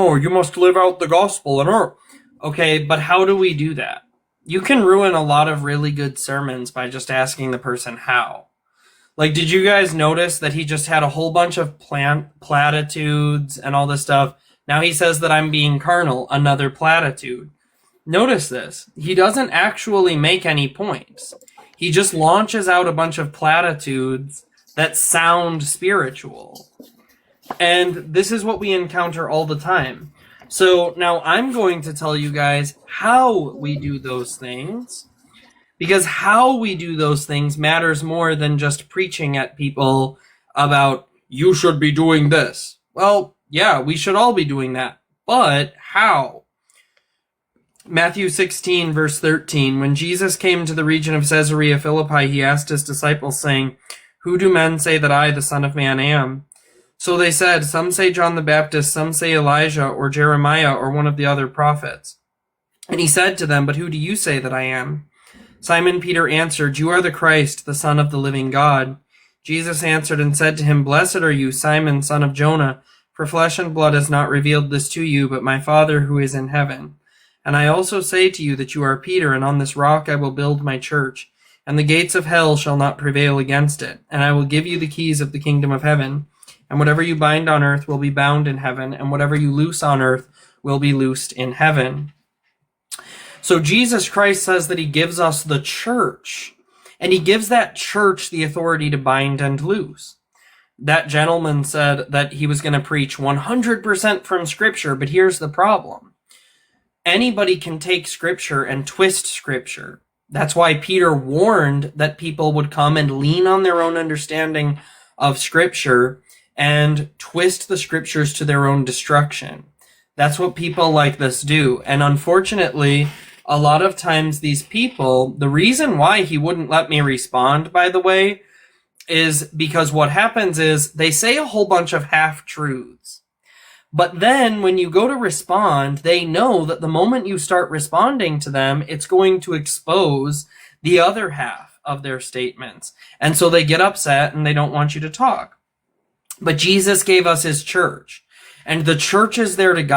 Oh, you must live out the gospel on earth. Okay, but how do we do that? You can ruin a lot of really good sermons by just asking the person how. Like, did you guys notice that he just had a whole bunch of platitudes and all this stuff? Now he says that I'm being carnal, another platitude. Notice this. He doesn't actually make any points. He just launches out a bunch of platitudes that sound spiritual. And this is what we encounter all the time. So now I'm going to tell you guys how we do those things, because how we do those things matters more than just preaching at people about, you should be doing this. Well, yeah, we should all be doing that. But how? Matthew 16, verse 13. When Jesus came to the region of Caesarea Philippi, he asked his disciples, saying, "Who do men say that I, the Son of Man, am?" So they said, "Some say John the Baptist, some say Elijah, or Jeremiah, or one of the other prophets." And he said to them, "But who do you say that I am?" Simon Peter answered, "You are the Christ, the Son of the living God." Jesus answered and said to him, "Blessed are you, Simon, son of Jonah, for flesh and blood has not revealed this to you, but my Father who is in heaven. And I also say to you that you are Peter, and on this rock I will build my church, and the gates of hell shall not prevail against it. And I will give you the keys of the kingdom of heaven. And whatever you bind on earth will be bound in heaven, and whatever you loose on earth will be loosed in heaven." So Jesus Christ says that he gives us the church, and he gives that church the authority to bind and loose. That gentleman said that he was going to preach 100% from Scripture, but here's the problem. Anybody can take Scripture and twist Scripture. That's why Peter warned that people would come and lean on their own understanding of Scripture and twist the Scriptures to their own destruction. That's what people like this do. And unfortunately, a lot of times these people, the reason why he wouldn't let me respond, by the way, is because what happens is they say a whole bunch of half-truths. But then when you go to respond, they know that the moment you start responding to them, it's going to expose the other half of their statements. And so they get upset and they don't want you to talk. But Jesus gave us his church, and the church is there to guide